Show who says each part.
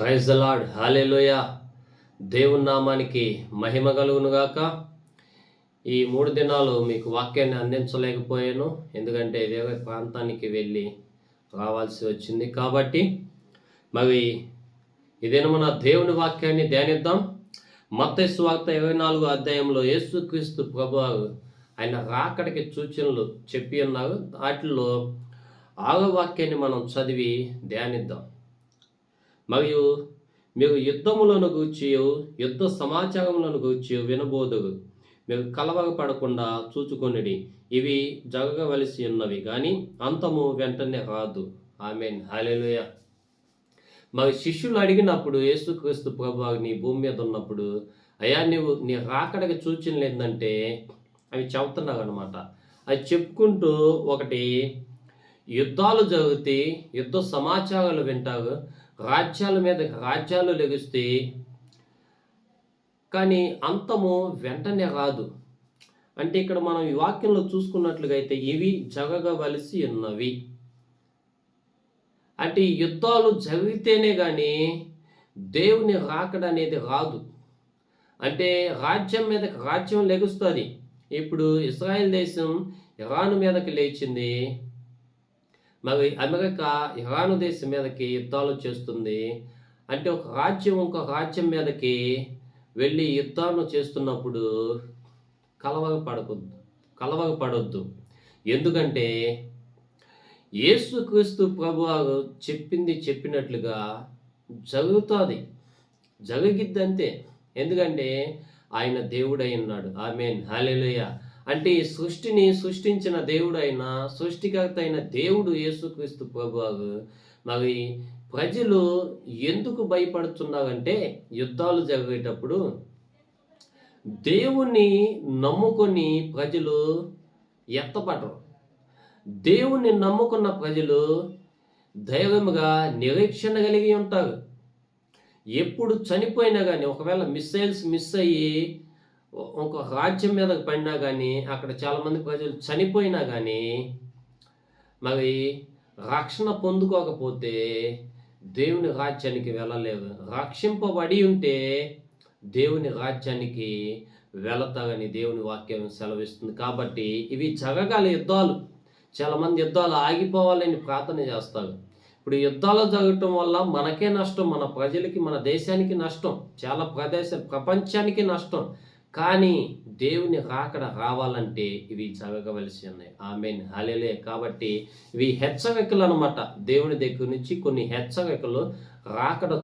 Speaker 1: Praise the lord, హల్లెలూయా. దేవుని నామానికి మహిమ కలుగునుగాక. ఈ 3 దినాలు మీకు వాక్యాన్ని అందించలేకపోయాను, ఎందుకంటే వేరే ప్రాంతానికి వెళ్ళి రావాల్సి వచ్చింది. కాబట్టి మరి ఇదేనా మన దేవుని వాక్యాన్ని ధ్యానిద్దాం. మత్తయి సువార్త 24వ అధ్యాయంలో యేసుక్రీస్తు ప్రభువారు ఆయన రాకడికి సూచనలు చెప్పి ఉన్నారు. వాటిల్లో 6వ వాక్యాన్ని మనం చదివి ధ్యానిద్దాం. మరియు మీరు యుద్ధములను గూర్చి యుద్ధ సమాచారములను గూర్చి వినబోదురు. మీరు కలవరపడకుండా చూచుకొనిడి. ఇవి జరగవలసి ఉన్నవి, కానీ అంతము వెంటనే రాదు. ఆమేన్, హల్లెలూయా. మరి శిష్యులు అడిగినప్పుడు యేసుక్రీస్తు ప్రభువు నీ భూమి మీద ఉన్నప్పుడు, అయ్యా నువ్వు నీ రాకడకి సూచనలు ఏంటంటే అవి చెబుతున్నావు అనమాట. అవి చెప్పుకుంటూ ఒకటి యుద్ధాలు జరుగుతాయి, యుద్ధ సమాచారాలు వింటారు, రాజ్యాల మీద రాజ్యాలు లెగుస్తాయి, కానీ అంతము వెంటనే రాదు. అంటే ఇక్కడ మనం ఈ వాక్యంలో చూసుకున్నట్లుగా అయితే ఇవి జరగవలసి ఉన్నవి. అంటే ఈ యుద్ధాలు జరిగితేనే కానీ దేవుని రాకడ అనేది రాదు. అంటే రాజ్యం మీద రాజ్యం లెగుస్తుంది. ఇప్పుడు ఇజ్రాయెల్ దేశం ఇరాన్ మీదకి లేచింది. మరి అమెరికా ఇరాన్ దేశం మీదకి యుద్ధాలు చేస్తుంది. అంటే ఒక రాజ్యం ఇంకొక రాజ్యం మీదకి వెళ్ళి యుద్ధాలు చేస్తున్నప్పుడు కలవరపడొద్దు. ఎందుకంటే యేసుక్రీస్తు ప్రభువారు చెప్పినట్లుగా జరుగుతుంది, జరిగిద్దంతే. ఎందుకంటే ఆయన దేవుడై ఉన్నాడు. ఆమేన్, హల్లెలూయా. అంటే ఈ సృష్టిని సృష్టించిన దేవుడైన సృష్టికర్త అయిన దేవుడు యేసుక్రీస్తు ప్రభువారు మరి ప్రజలు ఎందుకు భయపడుతున్నారంటే యుద్ధాలు జరిగేటప్పుడు దేవుణ్ణి నమ్ముకొని ప్రజలు ఎత్తపడరు. దేవుణ్ణి నమ్ముకున్న ప్రజలు ధైర్యముగా నిరీక్షణ కలిగి ఉంటారు. ఎప్పుడు చనిపోయినా కానీ, ఒకవేళ మిస్సైల్స్ మిస్ అయ్యి ఒక రాజ్యం మీదకి పడినా కానీ, అక్కడ చాలామంది ప్రజలు చనిపోయినా కానీ మరి రక్షణ పొందుకోకపోతే దేవుని రాజ్యానికి వెళ్ళలేరు. రక్షింపబడి ఉంటే దేవుని రాజ్యానికి వెళతారని దేవుని వాక్యం సెలవిస్తుంది. కాబట్టి ఇవి జరగాలి యుద్ధాలు. చాలామంది యుద్ధాలు ఆగిపోవాలని ప్రార్థన చేస్తారు. ఇప్పుడు యుద్ధాలు జరగటం వల్ల మనకే నష్టం, మన ప్రజలకి, మన దేశానికి నష్టం, చాలా ప్రపంచానికి నష్టం. కానీ దేవుని రాకడ రావాలంటే ఇవి జరగవలసి ఉన్నాయి. ఆమేన్, హల్లెలూయా. కాబట్టి ఇవి హెచ్చరికలు అనమాట. దేవుని దగ్గర నుంచి కొన్ని హెచ్చరికలు రాకడ